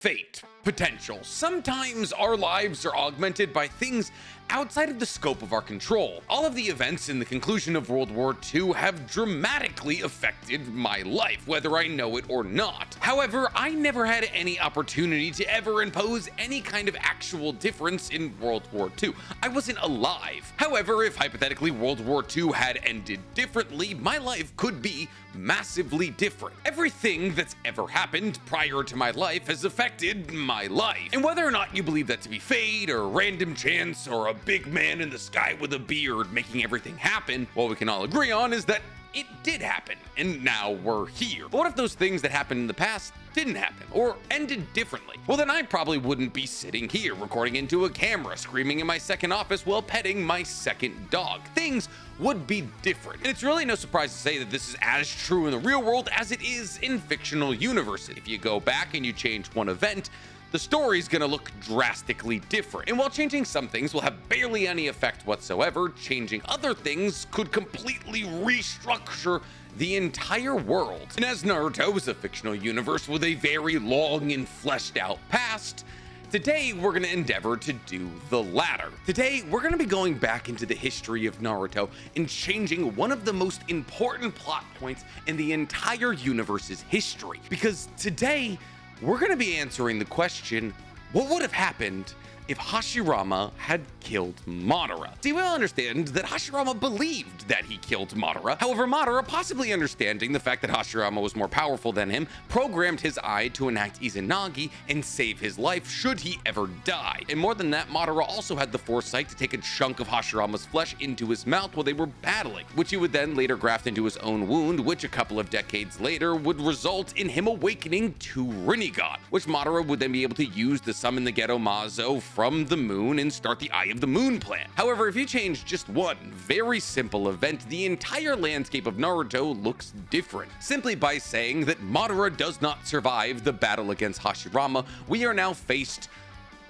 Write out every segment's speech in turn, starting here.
Fate, potential. Sometimes our lives are augmented by things outside of the scope of our control. All of the events in the conclusion of World War II have dramatically affected my life, whether I know it or not. However, I never had any opportunity to ever impose any kind of actual difference in World War II. I wasn't alive. However, if hypothetically World War II had ended differently, my life could be massively different. Everything that's ever happened prior to my life has affected my life. And whether or not you believe that to be fate or random chance or a big man in the sky with a beard making everything happen, what we can all agree on is that it did happen, and now we're here. But what if those things that happened in the past didn't happen, or ended differently? Well, then I probably wouldn't be sitting here recording into a camera, screaming in my second office while petting my second dog. Things would be different. And it's really no surprise to say that this is as true in the real world as it is in fictional universes. If you go back and you change one event, the story's gonna look drastically different. And while changing some things will have barely any effect whatsoever, changing other things could completely restructure the entire world. And as Naruto is a fictional universe with a very long and fleshed out past, today we're gonna endeavor to do the latter. Today, we're gonna be going back into the history of Naruto and changing one of the most important plot points in the entire universe's history. Because today, we're going to be answering the question, what would have happened if Hashirama had killed Madara? See, we all understand that Hashirama believed that he killed Madara. However, Madara, possibly understanding the fact that Hashirama was more powerful than him, programmed his eye to enact Izanagi and save his life should he ever die. And more than that, Madara also had the foresight to take a chunk of Hashirama's flesh into his mouth while they were battling, which he would then later graft into his own wound, which a couple of decades later would result in him awakening to Rinnegan, which Madara would then be able to use to summon the Geto Mazo from the moon and start the Eye of the Moon plan. However, if you change just one very simple event, the entire landscape of Naruto looks different. Simply by saying that Madara does not survive the battle against Hashirama, we are now faced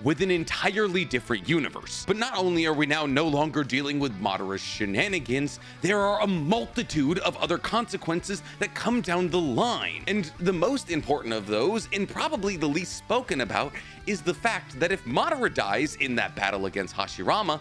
with an entirely different universe. But not only are we now no longer dealing with Madara's shenanigans, there are a multitude of other consequences that come down the line. And the most important of those, and probably the least spoken about, is the fact that if Madara dies in that battle against Hashirama,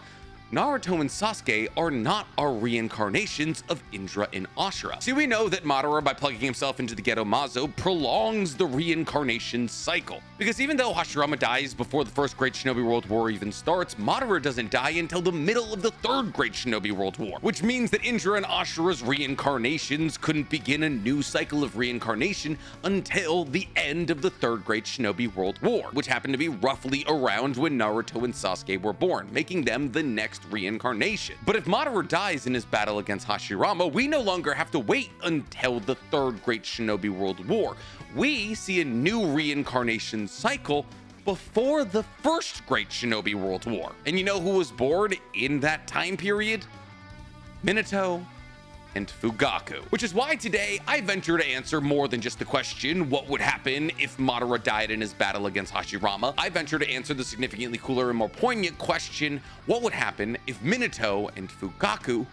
Naruto and Sasuke are not our reincarnations of Indra and Ashura. See, we know that Madara, by plugging himself into the Geto Mazo, prolongs the reincarnation cycle. Because even though Hashirama dies before the First Great Shinobi World War even starts, Madara doesn't die until the middle of the Third Great Shinobi World War, which means that Indra and Ashura's reincarnations couldn't begin a new cycle of reincarnation until the end of the Third Great Shinobi World War, which happened to be roughly around when Naruto and Sasuke were born, making them the next reincarnation. But if Madara dies in his battle against Hashirama, we no longer have to wait until the Third Great Shinobi World War. We see a new reincarnation cycle before the First Great Shinobi World War. And you know who was born in that time period? Minato and Fugaku. Which is why today I venture to answer more than just the question, what would happen if Madara died in his battle against Hashirama? I venture to answer the significantly cooler and more poignant question, what would happen if Minato and Fugaku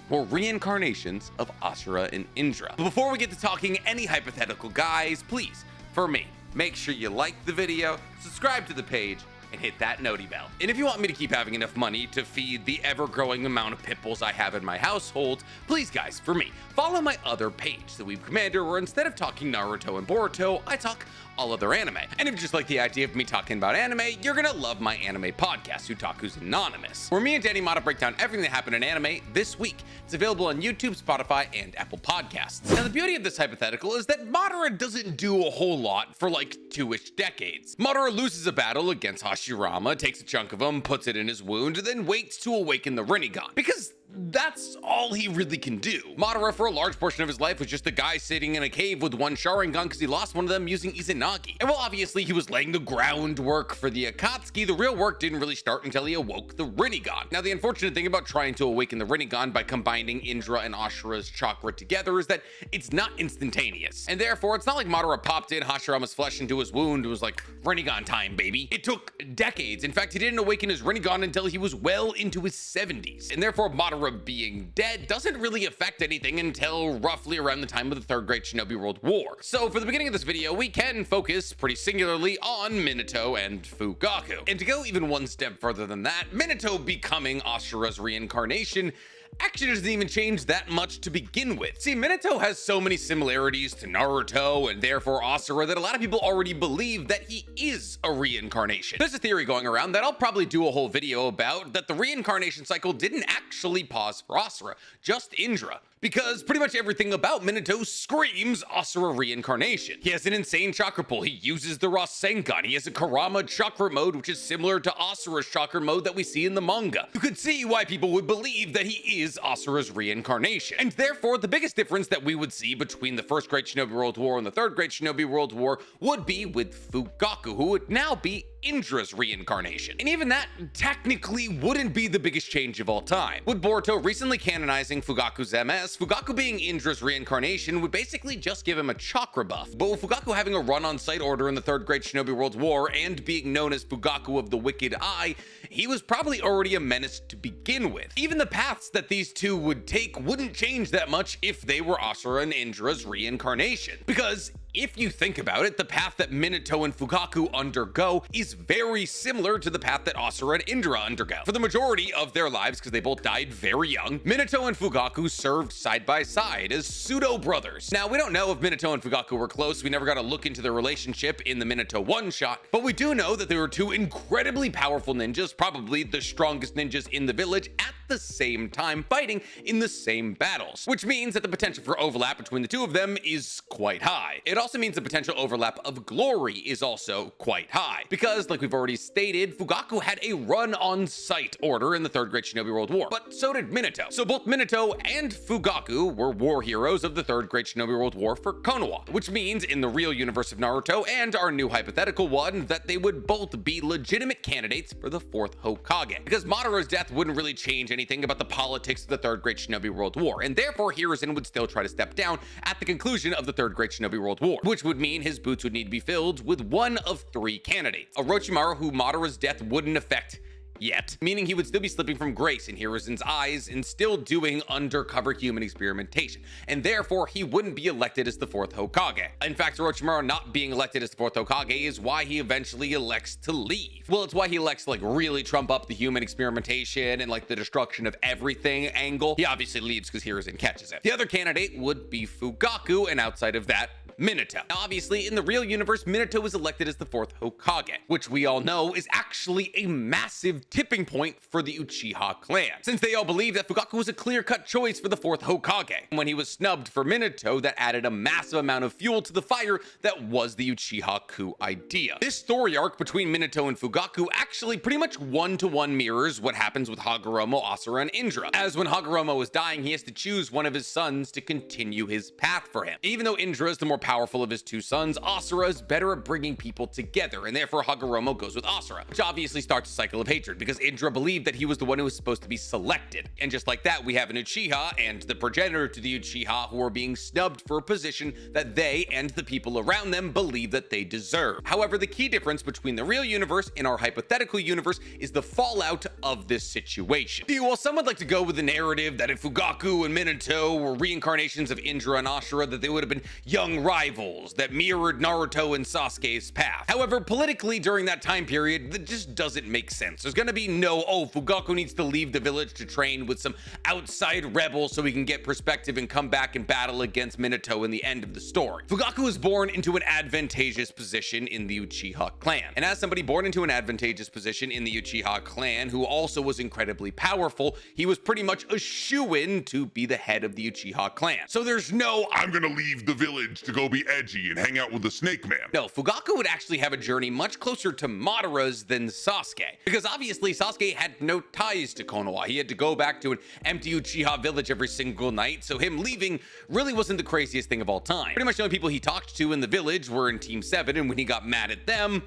were reincarnations of Ashura and Indra? But before we get to talking any hypothetical, guys, please, for me, make sure you like the video, subscribe to the page, and hit that noti bell. And if you want me to keep having enough money to feed the ever-growing amount of pit bulls I have in my household, please guys, for me, follow my other page, The Weeb Commander, where instead of talking Naruto and Boruto, I talk all other anime. And if you just like the idea of me talking about anime, you're gonna love my anime podcast, Otaku's Anonymous, where me and Danny Mata break down everything that happened in anime this week. It's available on YouTube, Spotify, and Apple Podcasts. Now, the beauty of this hypothetical is that Madara doesn't do a whole lot for like 2-ish decades. Madara loses a battle against Hashirama, takes a chunk of him, puts it in his wound, and then waits to awaken the Rinnegan, because that's all he really can do. Madara, for a large portion of his life, was just a guy sitting in a cave with one Sharingan because he lost one of them using Izanagi. And while obviously he was laying the groundwork for the Akatsuki, the real work didn't really start until he awoke the Rinnegan. Now, the unfortunate thing about trying to awaken the Rinnegan by combining Indra and Ashura's chakra together is that it's not instantaneous. And therefore, it's not like Madara popped in Hashirama's flesh into his wound and was like, Rinnegan time, baby. It took decades. In fact, he didn't awaken his Rinnegan until he was well into his 70s. And therefore, Madara Madara being dead doesn't really affect anything until roughly around the time of the Third Great Shinobi World War. So for the beginning of this video, we can focus pretty singularly on Minato and Fugaku. And to go even one step further than that, Minato becoming Asura's reincarnation actually doesn't even change that much to begin with. See, Minato has so many similarities to Naruto and therefore Asura that a lot of people already believe that he is a reincarnation. There's a theory going around that I'll probably do a whole video about, that the reincarnation cycle didn't actually pause for Asura, just Indra. Because pretty much everything about Minato screams Asura reincarnation. He has an insane chakra pull, he uses the Rasengan, he has a Kurama chakra mode which is similar to Asura's chakra mode that we see in the manga. You could see why people would believe that he is Asura's reincarnation. And therefore, the biggest difference that we would see between the First Great Shinobi World War and the Third Great Shinobi World War would be with Fugaku, who would now be Indra's reincarnation. And even that technically wouldn't be the biggest change of all time. With Boruto recently canonizing Fugaku's MS, Fugaku being Indra's reincarnation would basically just give him a chakra buff. But with Fugaku having a run-on-site order in the Third Great Shinobi World War and being known as Fugaku of the Wicked Eye, he was probably already a menace to begin with. Even the paths that these two would take wouldn't change that much if they were Asura and Indra's reincarnation. Because if you think about it, the path that Minato and Fugaku undergo is very similar to the path that Asura and Indra undergo. For the majority of their lives, because they both died very young, Minato and Fugaku served side by side as pseudo-brothers. Now, we don't know if Minato and Fugaku were close, we never got to look into their relationship in the Minato one-shot, but we do know that they were two incredibly powerful ninjas, probably the strongest ninjas in the village at the same time, fighting in the same battles, which means that the potential for overlap between the two of them is quite high. It also means the potential overlap of glory is also quite high, because like we've already stated, Fugaku had a run-on-site order in the Third Great Shinobi World War, but so did Minato. So both Minato and Fugaku were war heroes of the Third Great Shinobi World War for Konoha, which means in the real universe of Naruto and our new hypothetical one, that they would both be legitimate candidates for the fourth Hokage, because Madara's death wouldn't really change anything about the politics of the Third Great Shinobi World War, and therefore Hiruzen would still try to step down at the conclusion of the Third Great Shinobi World War, which would mean his boots would need to be filled with one of three candidates. Orochimaru, who Madara's death wouldn't affect yet, meaning he would still be slipping from grace in Hiruzen's eyes and still doing undercover human experimentation, and therefore he wouldn't be elected as the fourth Hokage. In fact, Orochimaru not being elected as the fourth Hokage is why he eventually elects to leave. Well, it's why he elects to like really trump up the human experimentation and like the destruction of everything angle. He obviously leaves because Hiruzen catches it. The other candidate would be Fugaku, and outside of that, Minato. Now, obviously, in the real universe, Minato was elected as the fourth Hokage, which we all know is actually a massive tipping point for the Uchiha clan, since they all believe that Fugaku was a clear-cut choice for the fourth Hokage. When he was snubbed for Minato, that added a massive amount of fuel to the fire that was the Uchiha coup idea. This story arc between Minato and Fugaku actually pretty much one-to-one mirrors what happens with Hagoromo, Asura, and Indra, as when Hagoromo is dying, he has to choose one of his sons to continue his path for him. Even though Indra is the more powerful of his two sons, Asura is better at bringing people together, and therefore Hagoromo goes with Asura, which obviously starts a cycle of hatred, because Indra believed that he was the one who was supposed to be selected. And just like that, we have an Uchiha and the progenitor to the Uchiha who are being snubbed for a position that they and the people around them believe that they deserve. However, the key difference between the real universe and our hypothetical universe is the fallout of this situation. See, while some would like to go with the narrative that if Fugaku and Minato were reincarnations of Indra and Asura, that they would have been young rivals that mirrored Naruto and Sasuke's path. However, politically during that time period, that just doesn't make sense. There's gonna be no, oh, Fugaku needs to leave the village to train with some outside rebel so he can get perspective and come back and battle against Minato in the end of the story. Fugaku was born into an advantageous position in the Uchiha clan. And as somebody born into an advantageous position in the Uchiha clan, who also was incredibly powerful, he was pretty much a shoo-in to be the head of the Uchiha clan. So there's no, I'm gonna leave the village to go be edgy and hang out with the Snake Man. No, Fugaku would actually have a journey much closer to Madara's than Sasuke, because obviously Sasuke had no ties to Konoha. He had to go back to an empty Uchiha village every single night, so him leaving really wasn't the craziest thing of all time. Pretty much the only people he talked to in the village were in Team 7, and when he got mad at them,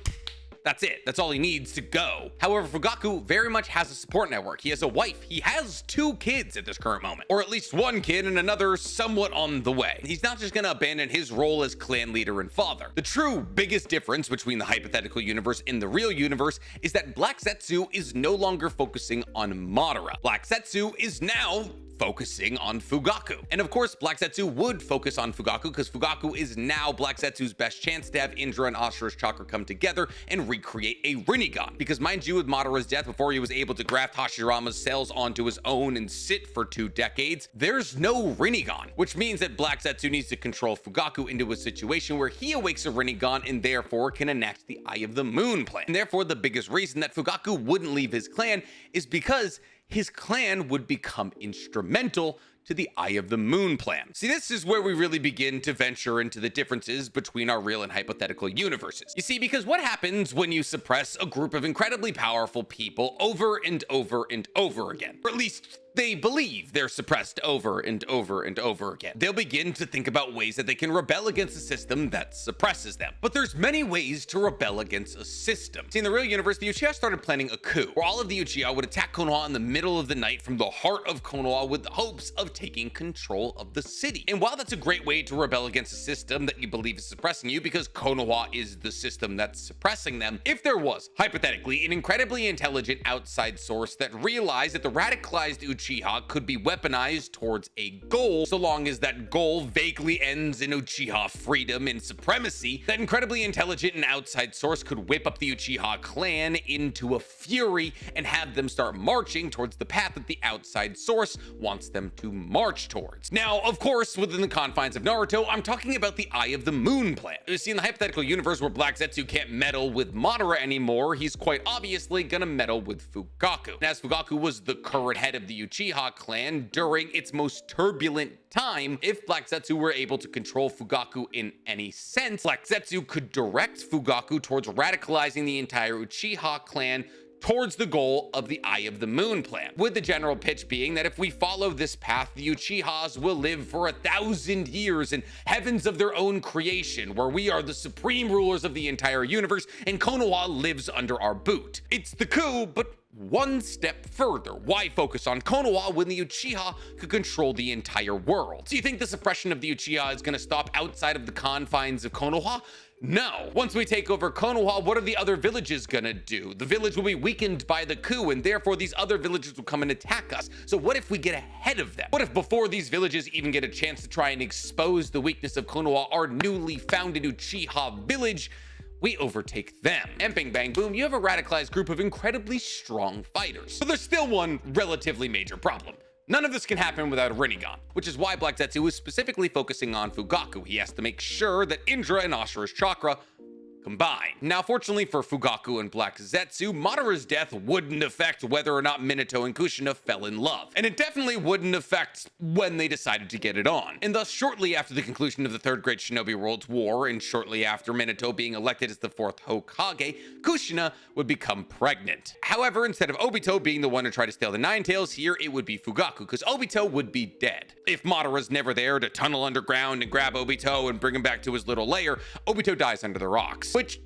That's it. That's all he needs to go. However, Fugaku very much has a support network. He has a wife. He has 2 kids at this current moment, or at least 1 kid and another somewhat on the way. He's not just gonna abandon his role as clan leader and father. The true biggest difference between the hypothetical universe and the real universe is that Black Zetsu is no longer focusing on Madara. Black Zetsu is now focusing on Fugaku. And of course, Black Zetsu would focus on Fugaku because Fugaku is now Black Zetsu's best chance to have Indra and Ashura's chakra come together and recreate a Rinnegan. Because mind you, with Madara's death, before he was able to graft Hashirama's cells onto his own and sit for 2 decades, there's no Rinnegan, which means that Black Zetsu needs to control Fugaku into a situation where he awakes a Rinnegan and therefore can enact the Eye of the Moon plan. And therefore, the biggest reason that Fugaku wouldn't leave his clan is because his clan would become instrumental to the Eye of the Moon plan. See, this is where we really begin to venture into the differences between our real and hypothetical universes. You see, because what happens when you suppress a group of incredibly powerful people over and over and over again? Or at least they believe they're suppressed over and over and over again. They'll begin to think about ways that they can rebel against a system that suppresses them. But there's many ways to rebel against a system. See, in the real universe, the Uchiha started planning a coup, where all of the Uchiha would attack Konoha in the middle of the night from the heart of Konoha with the hopes of taking control of the city. And while that's a great way to rebel against a system that you believe is suppressing you, because Konoha is the system that's suppressing them, if there was, hypothetically, an incredibly intelligent outside source that realized that the radicalized Uchiha could be weaponized towards a goal, so long as that goal vaguely ends in Uchiha freedom and supremacy, that incredibly intelligent and outside source could whip up the Uchiha clan into a fury and have them start marching towards the path that the outside source wants them to march towards. Now, of course, within the confines of Naruto, I'm talking about the Eye of the Moon plan. You see, in the hypothetical universe where Black Zetsu can't meddle with Madara anymore, he's quite obviously gonna meddle with Fugaku. And as Fugaku was the current head of the Uchiha clan during its most turbulent time, if Black Zetsu were able to control Fugaku in any sense, Black Zetsu could direct Fugaku towards radicalizing the entire Uchiha clan towards the goal of the Eye of the Moon plan, with the general pitch being that if we follow this path, the Uchihas will live for 1,000 years in heavens of their own creation, where we are the supreme rulers of the entire universe and Konoha lives under our boot. It's the coup, but one step further. Why focus on Konoha when the Uchiha could control the entire world? So you think the suppression of the Uchiha is going to stop outside of the confines of Konoha? No. Once we take over Konoha, what are the other villages gonna do? The village will be weakened by the coup, and therefore these other villages will come and attack us. So what if we get ahead of them? What if before these villages even get a chance to try and expose the weakness of Konoha, our newly founded Uchiha village, we overtake them? And bing bang boom, you have a radicalized group of incredibly strong fighters. But there's still one relatively major problem. None of this can happen without a Rinnegan, which is why Black Zetsu is specifically focusing on Fugaku. He has to make sure that Indra and Ashura's chakra combine. Now, fortunately for Fugaku and Black Zetsu, Madara's death wouldn't affect whether or not Minato and Kushina fell in love. And it definitely wouldn't affect when they decided to get it on. And thus, shortly after the conclusion of the Third Great Shinobi World's War, and shortly after Minato being elected as the 4th Hokage, Kushina would become pregnant. However, instead of Obito being the one to try to steal the Nine Tails, here it would be Fugaku, because Obito would be dead. If Madara's never there to tunnel underground and grab Obito and bring him back to his little lair, Obito dies under the rocks, which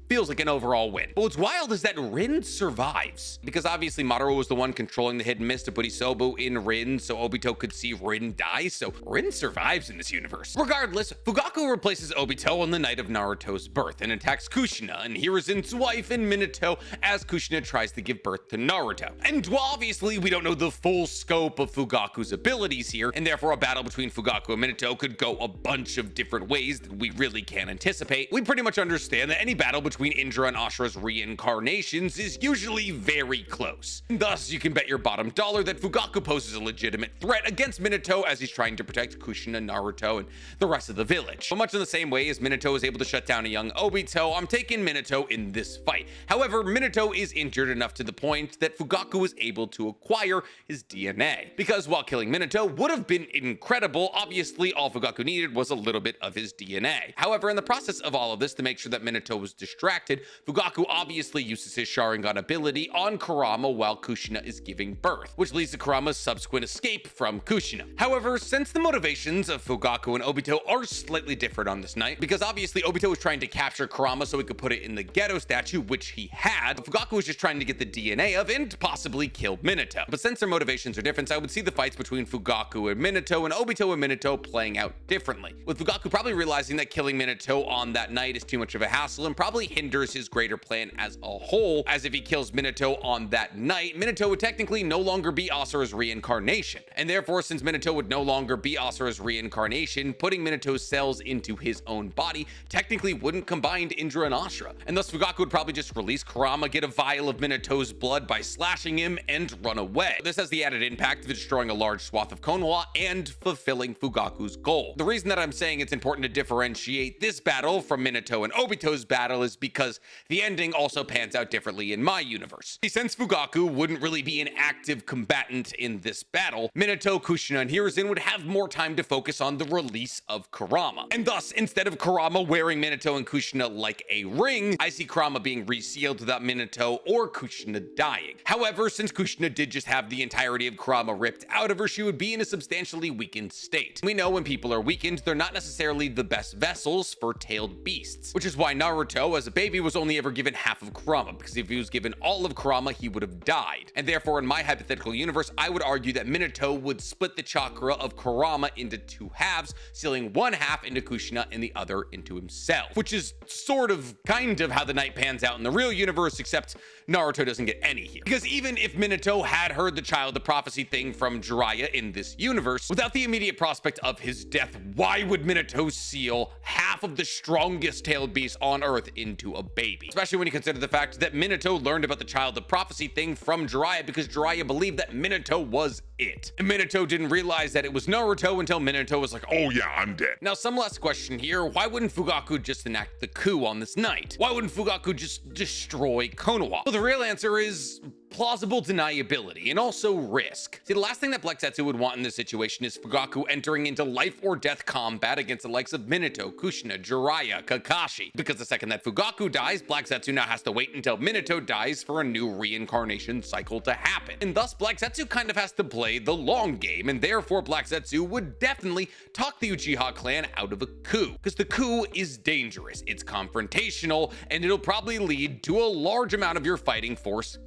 feels like an overall win. But what's wild is that Rin survives, because obviously Madara was the one controlling the hidden mist of Budisobu in Rin, so Obito could see Rin die, so Rin survives in this universe. Regardless, Fugaku replaces Obito on the night of Naruto's birth and attacks Kushina and Hiruzen's wife and Minato as Kushina tries to give birth to Naruto. And while obviously we don't know the full scope of Fugaku's abilities here, and therefore a battle between Fugaku and Minato could go a bunch of different ways that we really can't anticipate, we pretty much understand that any battle between Indra and Ashura's reincarnations is usually very close. And thus, you can bet your bottom dollar that Fugaku poses a legitimate threat against Minato as he's trying to protect Kushina, Naruto, and the rest of the village. But much in the same way as Minato is able to shut down a young Obito, I'm taking Minato in this fight. However, Minato is injured enough to the point that Fugaku is able to acquire his DNA. Because while killing Minato would have been incredible, obviously all Fugaku needed was a little bit of his DNA. However, in the process of all of this, to make sure that Minato was distracted, distracted, Fugaku obviously uses his Sharingan ability on Kurama while Kushina is giving birth, which leads to Kurama's subsequent escape from Kushina. However, since the motivations of Fugaku and Obito are slightly different on this night, because obviously Obito was trying to capture Kurama so he could put it in the ghetto statue, which he had, Fugaku was just trying to get the DNA of and possibly kill Minato. But since their motivations are different, I would see the fights between Fugaku and Minato and Obito and Minato playing out differently, with Fugaku probably realizing that killing Minato on that night is too much of a hassle and probably hinders his greater plan as a whole, as if he kills Minato on that night, Minato would technically no longer be Asura's reincarnation. And therefore, since Minato would no longer be Asura's reincarnation, putting Minato's cells into his own body technically wouldn't combine Indra and Ashura. And thus Fugaku would probably just release Kurama, get a vial of Minato's blood by slashing him, and run away. This has the added impact of destroying a large swath of Konoha and fulfilling Fugaku's goal. The reason that I'm saying it's important to differentiate this battle from Minato and Obito's battle is because the ending also pans out differently in my universe. Since Fugaku wouldn't really be an active combatant in this battle, Minato, Kushina, and Hiruzen would have more time to focus on the release of Kurama. And thus, instead of Kurama wearing Minato and Kushina like a ring, I see Kurama being resealed without Minato or Kushina dying. However, since Kushina did just have the entirety of Kurama ripped out of her, she would be in a substantially weakened state. We know when people are weakened, they're not necessarily the best vessels for tailed beasts, which is why Naruto, as a baby, was only ever given half of Kurama, because if he was given all of Kurama, he would have died. And therefore, in my hypothetical universe, I would argue that Minato would split the chakra of Kurama into two halves, sealing one half into Kushina and the other into himself, which is sort of kind of how the night pans out in the real universe, except Naruto doesn't get any here. Because even if Minato had heard the child of prophecy thing from Jiraiya in this universe, without the immediate prospect of his death, why would Minato seal half of the strongest tailed beast on Earth into a baby? Especially when you consider the fact that Minato learned about the child of prophecy thing from Jiraiya because Jiraiya believed that Minato was it. And Minato didn't realize that it was Naruto until Minato was like, Oh yeah, I'm dead. Now, some last question here. Why wouldn't Fugaku just enact the coup on this night? Why wouldn't Fugaku just destroy Konoha? Well, the real answer is plausible deniability and also risk. See, the last thing that Black Zetsu would want in this situation is Fugaku entering into life or death combat against the likes of Minato, Kushina, Jiraiya, Kakashi. Because the second that Fugaku dies, Black Zetsu now has to wait until Minato dies for a new reincarnation cycle to happen. And thus, Black Zetsu kind of has to play the long game, and therefore Black Zetsu would definitely talk the Uchiha clan out of a coup. Because the coup is dangerous, it's confrontational, and it'll probably lead to a large amount of your fighting force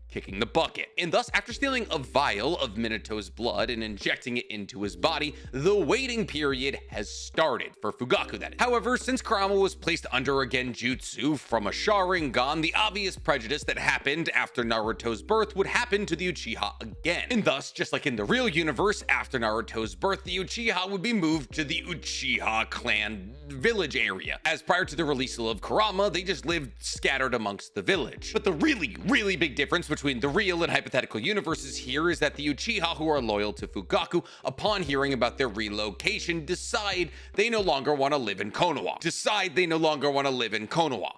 kicking the bucket. And thus, after stealing a vial of Minato's blood and injecting it into his body, the waiting period has started for Fugaku then. However, since Kurama was placed under a genjutsu from a Sharingan, the obvious prejudice that happened after Naruto's birth would happen to the Uchiha again. And thus, just like in the real universe, after Naruto's birth, the Uchiha would be moved to the Uchiha clan village area, as prior to the release of Kurama, they just lived scattered amongst the village. But the really big difference between the real and hypothetical universes here is that the Uchiha who are loyal to Fugaku, upon hearing about their relocation, decide they no longer want to live in Konoha.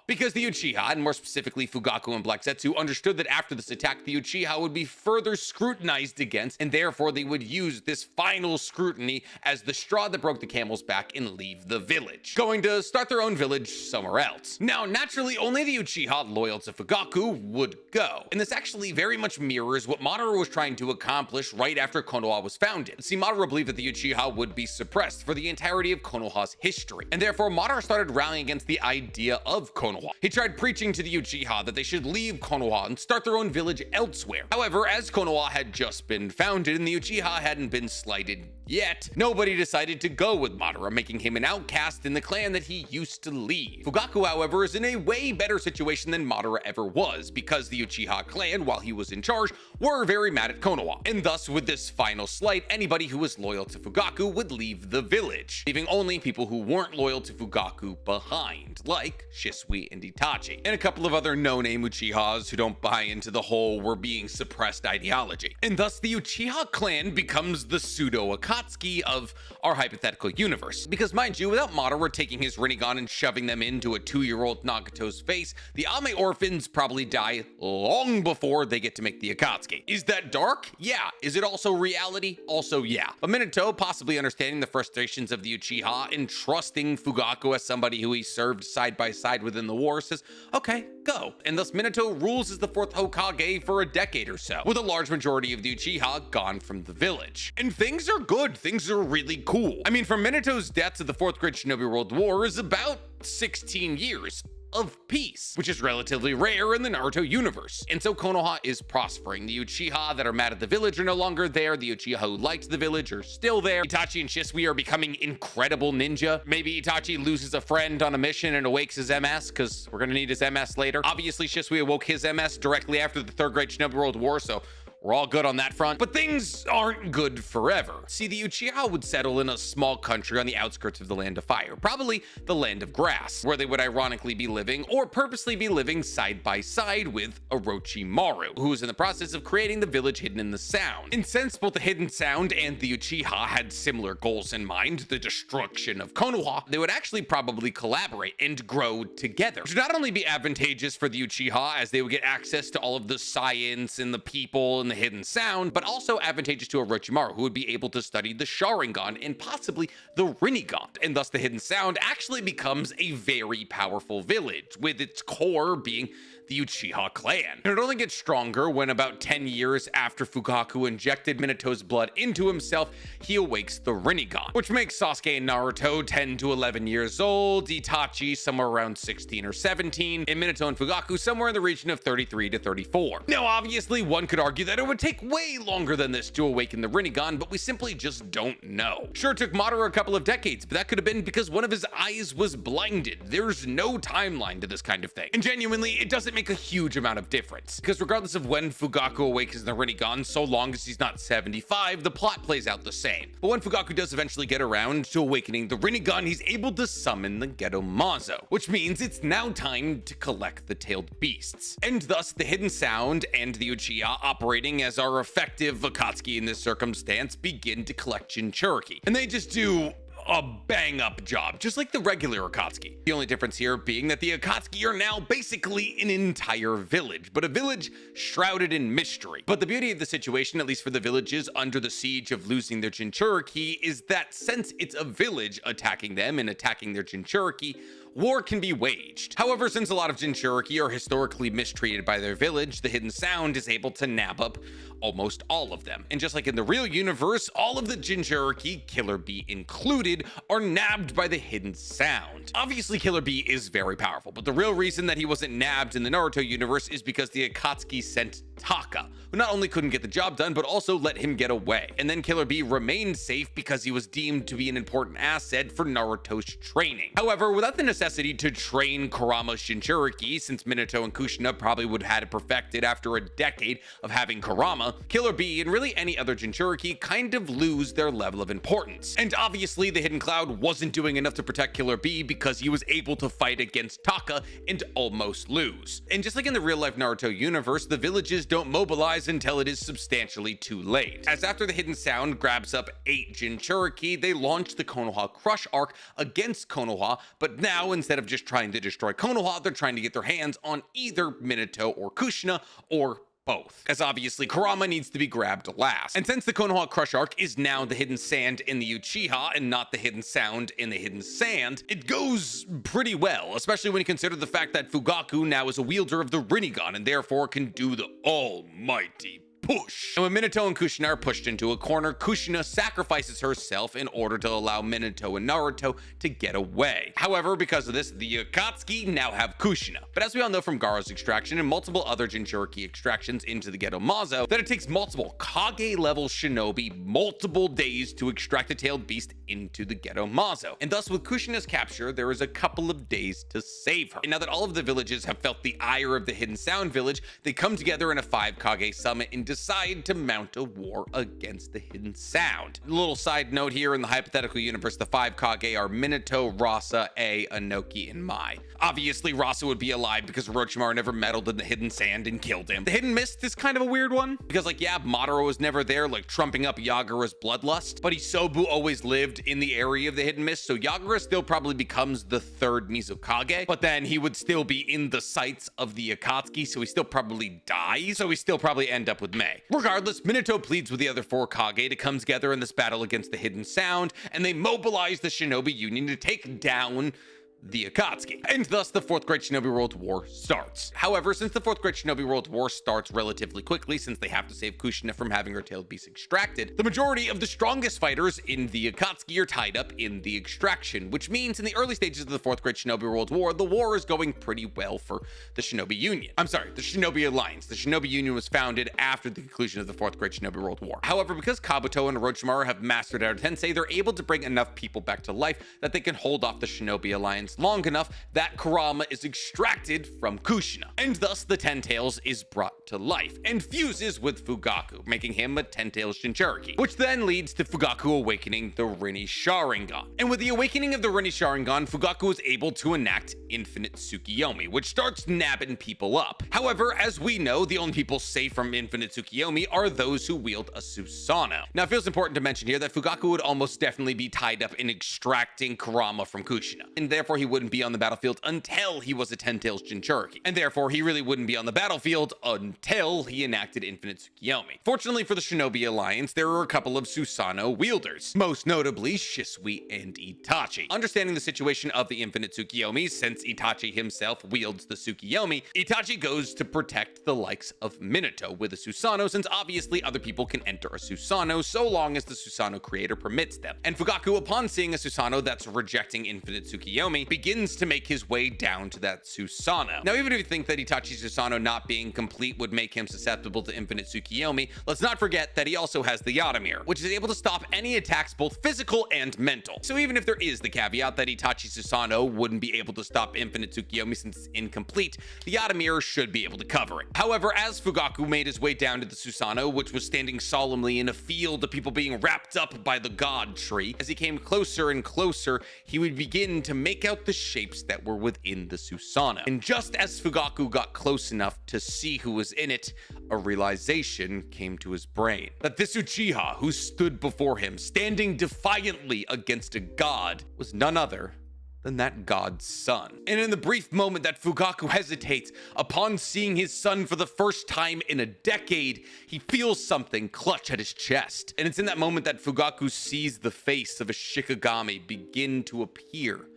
Because the Uchiha, and more specifically Fugaku and Black Zetsu, understood that after this attack, the Uchiha would be further scrutinized against, and therefore they would use this final scrutiny as the straw that broke the camel's back and leave the village, going to start their own village somewhere else. Now, naturally, only the Uchiha loyal to Fugaku would go, and this actually very much mirrors what Madara was trying to accomplish right after Konoha was founded. See, Madara believed that the Uchiha would be suppressed for the entirety of Konoha's history, and therefore Madara started rallying against the idea of Konoha. He tried preaching to the Uchiha that they should leave Konoha and start their own village elsewhere. However, as Konoha had just been founded and the Uchiha hadn't been slighted yet, nobody decided to go with Madara, making him an outcast in the clan that he used to leave. Fugaku, however, is in a way better situation than Madara ever was, because the Uchiha clan, while he was in charge, were very mad at Konoha. And thus, with this final slight, anybody who was loyal to Fugaku would leave the village, leaving only people who weren't loyal to Fugaku behind, like Shisui and Itachi, and a couple of other no-name Uchihas who don't buy into the whole we're being suppressed ideology. And thus, the Uchiha clan becomes the pseudo-Akatsuki of our hypothetical universe. Because mind you, without Madara taking his Rinnegan and shoving them into a 2-year-old Nagato's face, the Ame orphans probably die long before before they get to make the Akatsuki. Is that dark? Yeah. Is it also reality? Also, yeah. But Minato, possibly understanding the frustrations of the Uchiha and trusting Fugaku as somebody who he served side by side within the war, says, okay, go. And thus Minato rules as the 4th Hokage for a decade or so, with a large majority of the Uchiha gone from the village. And things are good. Things are really cool. I mean, from Minato's death to the 4th Great Shinobi World War is about 16 years of peace, which is relatively rare in the Naruto universe. And so Konoha is prospering. The Uchiha that are mad at the village are no longer there. The Uchiha who liked the village are still there. Itachi and Shisui are becoming incredible ninja. Maybe Itachi loses a friend on a mission and awakes his MS, because we're gonna need his MS later. Obviously, Shisui awoke his MS directly after the 3rd Great Shinobi World War, so we're all good on that front, but things aren't good forever. See, the Uchiha would settle in a small country on the outskirts of the Land of Fire, probably the Land of Grass, where they would ironically be living or purposely be living side by side with Orochimaru, who was in the process of creating the village hidden in the Sound. And since both the Hidden Sound and the Uchiha had similar goals in mind, the destruction of Konoha, they would actually probably collaborate and grow together, which would not only be advantageous for the Uchiha as they would get access to all of the science and the people and the Hidden Sound, but also advantageous to Orochimaru, who would be able to study the Sharingan and possibly the Rinnegan. And thus the Hidden Sound actually becomes a very powerful village, with its core being the Uchiha clan. And it only gets stronger when about 10 years after Fugaku injected Minato's blood into himself, he awakes the Rinnegan, which makes Sasuke and Naruto 10 to 11 years old, Itachi somewhere around 16 or 17, and Minato and Fugaku somewhere in the region of 33 to 34. Now, obviously, one could argue that it would take way longer than this to awaken the Rinnegan, but we simply just don't know. Sure, it took Madara a couple of decades, but that could have been because one of his eyes was blinded. There's no timeline to this kind of thing. And genuinely, it doesn't make a huge amount of difference, because regardless of when Fugaku awakens the Rinnegan, so long as he's not 75, the plot plays out the same. But when Fugaku does eventually get around to awakening the Rinnegan, he's able to summon the Gedomazo, which means it's now time to collect the tailed beasts. And thus, the Hidden Sound and the Uchiha, operating as our effective Akatsuki in this circumstance, begin to collect Jinchuriki. And they just do a bang-up job, just like the regular Akatsuki. The only difference here being that the Akatsuki are now basically an entire village, but a village shrouded in mystery. But the beauty of the situation, at least for the villages under the siege of losing their Jinchuriki, is that since it's a village attacking them and attacking their Jinchuriki, war can be waged. However, since a lot of Jinchuriki are historically mistreated by their village, the Hidden Sound is able to nab up almost all of them. And just like in the real universe, all of the Jinchuriki, Killer Bee included, are nabbed by the Hidden Sound. Obviously, Killer Bee is very powerful, but the real reason that he wasn't nabbed in the Naruto universe is because the Akatsuki sent Taka, who not only couldn't get the job done, but also let him get away. And then Killer Bee remained safe because he was deemed to be an important asset for Naruto's training. However, without the necessity to train Kurama's Jinchuriki, since Minato and Kushina probably would have had it perfected after a decade of having Kurama, Killer Bee and really any other Jinchuriki kind of lose their level of importance. And obviously, the Hidden Cloud wasn't doing enough to protect Killer Bee because he was able to fight against Taka and almost lose. And just like in the real-life Naruto universe, the villages don't mobilize until it is substantially too late. As after the Hidden Sound grabs up 8 Jinchuriki, they launch the Konoha Crush arc against Konoha, but now instead of just trying to destroy Konoha, they're trying to get their hands on either Minato or Kushina, or both, as obviously Kurama needs to be grabbed last. And since the Konoha Crush arc is now the Hidden Sand in the Uchiha and not the Hidden Sound in the Hidden Sand, it goes pretty well, especially when you consider the fact that Fugaku now is a wielder of the Rinnegan and therefore can do the almighty push. And when Minato and Kushina are pushed into a corner, Kushina sacrifices herself in order to allow Minato and Naruto to get away. However, because of this, the Akatsuki now have Kushina. But as we all know from Gaara's extraction and multiple other Jinchuriki extractions into the Gedomazo, that it takes multiple Kage-level shinobi multiple days to extract a tailed beast into the Gedomazo. And thus, with Kushina's capture, there is a couple of days to save her. And now that all of the villages have felt the ire of the Hidden Sound village, they come together in a 5 Kage summit and decide to mount a war against the Hidden Sound. A little side note here, in the hypothetical universe, the 5 Kage are Minato, Rasa, A, Anoki, and Mai. Obviously, Rasa would be alive because Orochimaru never meddled in the Hidden Sand and killed him. The Hidden Mist is kind of a weird one, because like, yeah, Madara was never there, like trumping up Yagura's bloodlust, but Isobu always lived in the area of the Hidden Mist, so Yagura still probably becomes the 3rd Mizukage, but then he would still be in the sights of the Akatsuki, so he still probably dies, so we still probably end up with Mei. Regardless, Minato pleads with the other 4 Kage to come together in this battle against the Hidden Sound, and they mobilize the Shinobi Union to take down the Akatsuki, and thus the 4th Great Shinobi World War starts. However, since the 4th Great Shinobi World War starts relatively quickly, since they have to save Kushina from having her tailed beast extracted, the majority of the strongest fighters in the Akatsuki are tied up in the extraction, which means in the early stages of the 4th Great Shinobi World War, the war is going pretty well for the Shinobi Union. I'm sorry, the Shinobi Alliance. The Shinobi Union was founded after the conclusion of the 4th Great Shinobi World War. However, because Kabuto and Orochimaru have mastered Outer Tensei, they're able to bring enough people back to life that they can hold off the Shinobi Alliance long enough that Kurama is extracted from Kushina, and thus the Ten Tails is brought to life and fuses with Fugaku, making him a Ten Tails Jinchuriki, which then leads to Fugaku awakening the Rinne Sharingan. And with the awakening of the Rinne Sharingan, Fugaku is able to enact Infinite Tsukiyomi, which starts nabbing people up. However, as we know, the only people safe from Infinite Tsukiyomi are those who wield a Susanoo. Now, it feels important to mention here that Fugaku would almost definitely be tied up in extracting Kurama from Kushina, and therefore he wouldn't be on the battlefield until he was a Ten Tails Jinchuriki, and therefore he really wouldn't be on the battlefield until he enacted Infinite Tsukiyomi. Fortunately for the Shinobi Alliance, there are a couple of Susanoo wielders, most notably Shisui and Itachi. Understanding the situation of the Infinite Tsukiyomi, since Itachi himself wields the Tsukiyomi, Itachi goes to protect the likes of Minato with a Susanoo, since obviously other people can enter a Susanoo so long as the Susanoo creator permits them. And Fugaku, upon seeing a Susanoo that's rejecting Infinite Tsukiyomi, begins to make his way down to that Susanoo. Now, even if you think that Itachi's Susanoo not being complete would make him susceptible to Infinite Tsukiyomi, let's not forget that he also has the Yatamir, which is able to stop any attacks, both physical and mental. So even if there is the caveat that Itachi's Susanoo wouldn't be able to stop Infinite Tsukiyomi since it's incomplete, the Yatamir should be able to cover it. However, as Fugaku made his way down to the Susanoo, which was standing solemnly in a field of people being wrapped up by the God Tree, as he came closer and closer, he would begin to make out the shapes that were within the Susanoo. And just as Fugaku got close enough to see who was in it, a realization came to his brain. That this Uchiha who stood before him, standing defiantly against a god, was none other than that god's son. And in the brief moment that Fugaku hesitates, upon seeing his son for the first time in a decade, he feels something clutch at his chest. And it's in that moment that Fugaku sees the face of a Shikigami begin to appear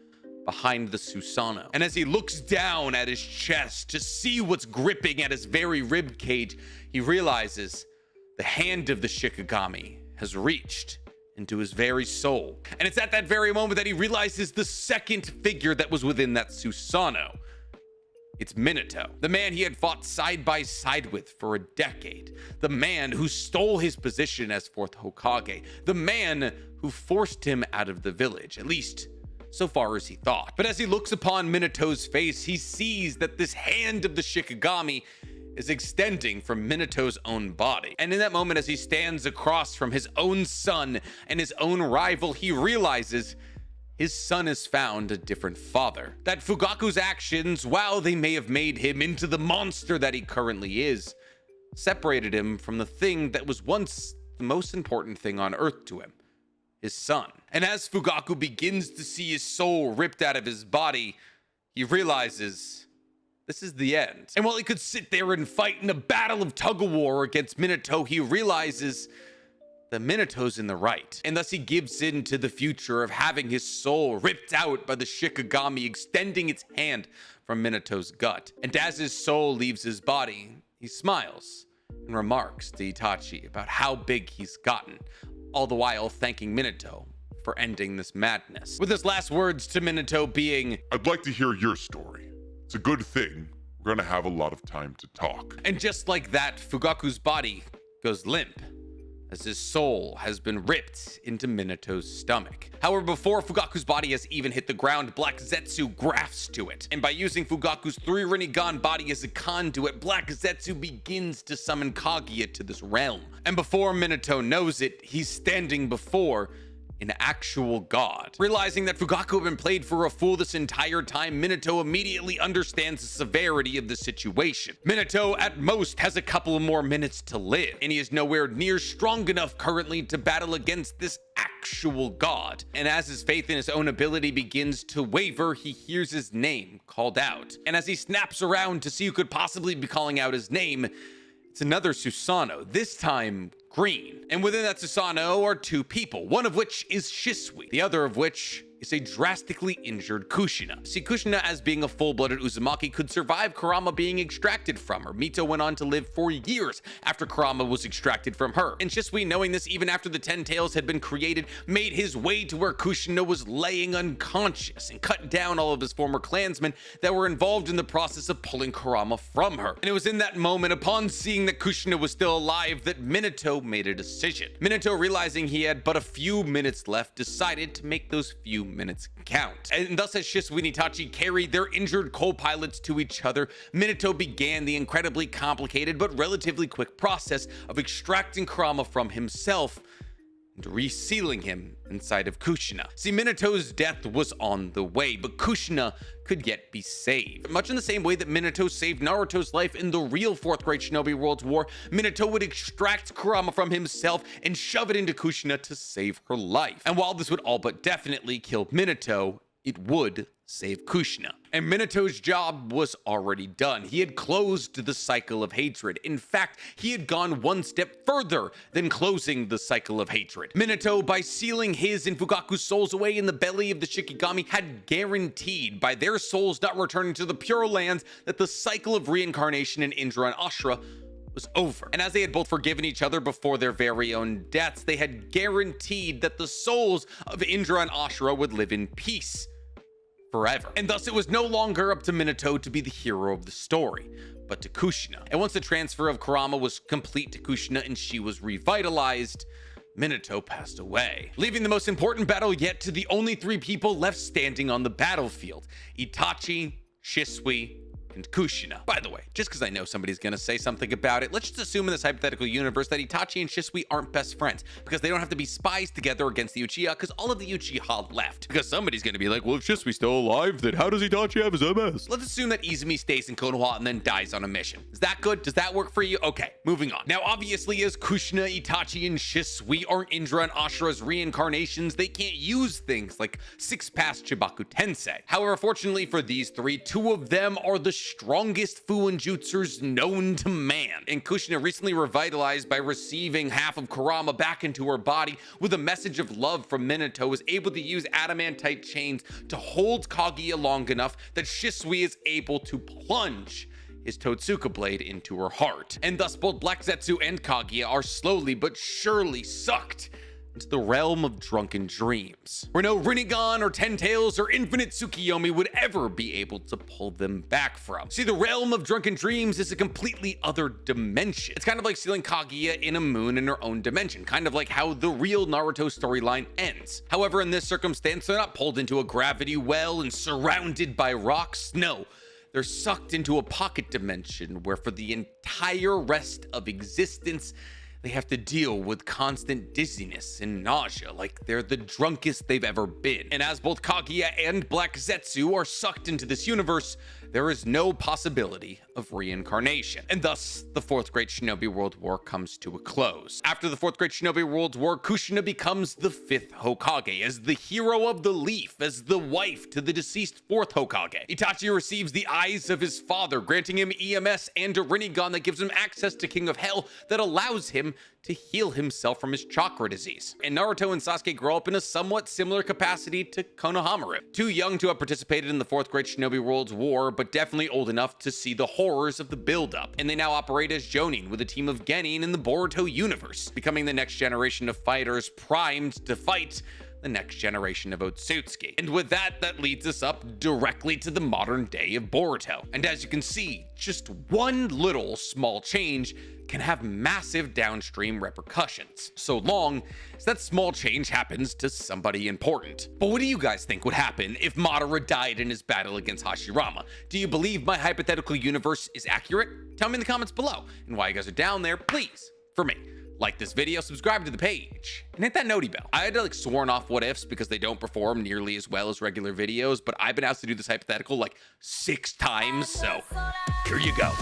behind the Susanoo. And as he looks down at his chest to see what's gripping at his very rib cage, he realizes the hand of the Shikigami has reached into his very soul. And it's at that very moment that he realizes the second figure that was within that Susanoo. It's Minato, the man he had fought side by side with for a decade, the man who stole his position as 4th Hokage, the man who forced him out of the village, at least so far as he thought. But as he looks upon Minato's face, he sees that this hand of the Shikigami is extending from Minato's own body. And in that moment, as he stands across from his own son and his own rival, he realizes his son has found a different father. That Fugaku's actions, while they may have made him into the monster that he currently is, separated him from the thing that was once the most important thing on earth to him, his son. And as Fugaku begins to see his soul ripped out of his body, he realizes this is the end. And while he could sit there and fight in a battle of tug-of-war against Minato, he realizes that Minato's in the right. And thus he gives in to the future of having his soul ripped out by the Shikigami extending its hand from Minato's gut. And as his soul leaves his body, he smiles and remarks to Itachi about how big he's gotten, all the while thanking Minato for ending this madness. With his last words to Minato being, I'd like to hear your story. It's a good thing. We're gonna have a lot of time to talk. And just like that, Fugaku's body goes limp as his soul has been ripped into Minato's stomach. However, before Fugaku's body has even hit the ground, Black Zetsu grafts to it. And by using Fugaku's 3 Rinnegan body as a conduit, Black Zetsu begins to summon Kaguya to this realm. And before Minato knows it, he's standing before an actual god. Realizing that Fugaku had been played for a fool this entire time, Minato immediately understands the severity of the situation. Minato at most has a couple more minutes to live, and he is nowhere near strong enough currently to battle against this actual god. And as his faith in his own ability begins to waver, he hears his name called out. And as he snaps around to see who could possibly be calling out his name, it's another Susanoo, this time green. And within that Susanoo are 2 people, one of which is Shisui, the other of which is a drastically injured Kushina. See, Kushina, as being a full-blooded Uzumaki, could survive Kurama being extracted from her. Mito went on to live for years after Kurama was extracted from her. And Shisui, knowing this even after the 10 Tails had been created, made his way to where Kushina was laying unconscious and cut down all of his former clansmen that were involved in the process of pulling Kurama from her. And it was in that moment, upon seeing that Kushina was still alive, that Minato made a decision. Minato, realizing he had but a few minutes left, decided to make those few minutes count. And thus, as Shisui and Itachi carried their injured co-pilots to each other, Minato began the incredibly complicated but relatively quick process of extracting Kurama from himself and resealing him inside of Kushina. See, Minato's death was on the way, but Kushina could yet be saved. Much in the same way that Minato saved Naruto's life in the real 4th Great Shinobi World War, Minato would extract Kurama from himself and shove it into Kushina to save her life. And while this would all but definitely kill Minato, it would save Kushina. And Minato's job was already done. He had closed the cycle of hatred. In fact, he had gone one step further than closing the cycle of hatred. Minato, by sealing his and Fugaku's souls away in the belly of the Shikigami, had guaranteed, by their souls not returning to the Pure Lands, that the cycle of reincarnation in Indra and Ashura was over. And as they had both forgiven each other before their very own deaths, they had guaranteed that the souls of Indra and Ashura would live in peace forever. And thus it was no longer up to Minato to be the hero of the story, but to Kushina. And once the transfer of Kurama was complete to Kushina and she was revitalized, Minato passed away, leaving the most important battle yet to the only 3 people left standing on the battlefield: Itachi, Shisui, and Kushina. By the way, just because I know somebody's gonna say something about it, let's just assume in this hypothetical universe that Itachi and Shisui aren't best friends, because they don't have to be spies together against the Uchiha, because all of the Uchiha left. Because somebody's gonna be like, well, if Shisui's still alive, then how does Itachi have his MS? Let's assume that Izumi stays in Konoha and then dies on a mission. Is that good? Does that work for you? Okay, moving on. Now, obviously, as Kushina, Itachi, and Shisui are Indra and Ashura's reincarnations, they can't use things like 6-pass Chibaku Tensei. However, fortunately for these 3, 2 of them are the strongest Fuinjutsers known to man. And Kushina, recently revitalized by receiving half of Kurama back into her body with a message of love from Minato, was able to use adamantite chains to hold Kaguya long enough that Shisui is able to plunge his Totsuka blade into her heart. And thus both Black Zetsu and Kaguya are slowly but surely sucked into the realm of drunken dreams, where no Rinnegan or 10 Tails or infinite Tsukiyomi would ever be able to pull them back from. See, the realm of drunken dreams is a completely other dimension. It's kind of like sealing Kaguya in a moon in her own dimension, kind of like how the real Naruto storyline ends. However, in this circumstance, they're not pulled into a gravity well and surrounded by rocks. No, they're sucked into a pocket dimension where for the entire rest of existence, they have to deal with constant dizziness and nausea like they're the drunkest they've ever been. And as both Kaguya and Black Zetsu are sucked into this universe, there is no possibility of reincarnation. And thus, the 4th Great Shinobi World War comes to a close. After the 4th Great Shinobi World War, Kushina becomes the 5th Hokage, as the hero of the leaf, as the wife to the deceased 4th Hokage. Itachi receives the eyes of his father, granting him EMS and a Rinnegan that gives him access to King of Hell that allows him to heal himself from his chakra disease. And Naruto and Sasuke grow up in a somewhat similar capacity to Konohamaru. Too young to have participated in the 4th Great Shinobi World War, but definitely old enough to see the horrors of the buildup. And they now operate as Jonin with a team of Genin in the Boruto universe, becoming the next generation of fighters primed to fight the next generation of Otsutsuki. And with that, that leads us up directly to the modern day of Boruto. And as you can see, just one little small change can have massive downstream repercussions, so long as that small change happens to somebody important. But what do you guys think would happen if Madara died in his battle against Hashirama? Do you believe my hypothetical universe is accurate? Tell me in the comments below. And while you guys are down there, please, for me, like this video, subscribe to the page, and hit that noti bell. I had to sworn off what ifs because they don't perform nearly as well as regular videos, but I've been asked to do this hypothetical like 6 times, so here you go.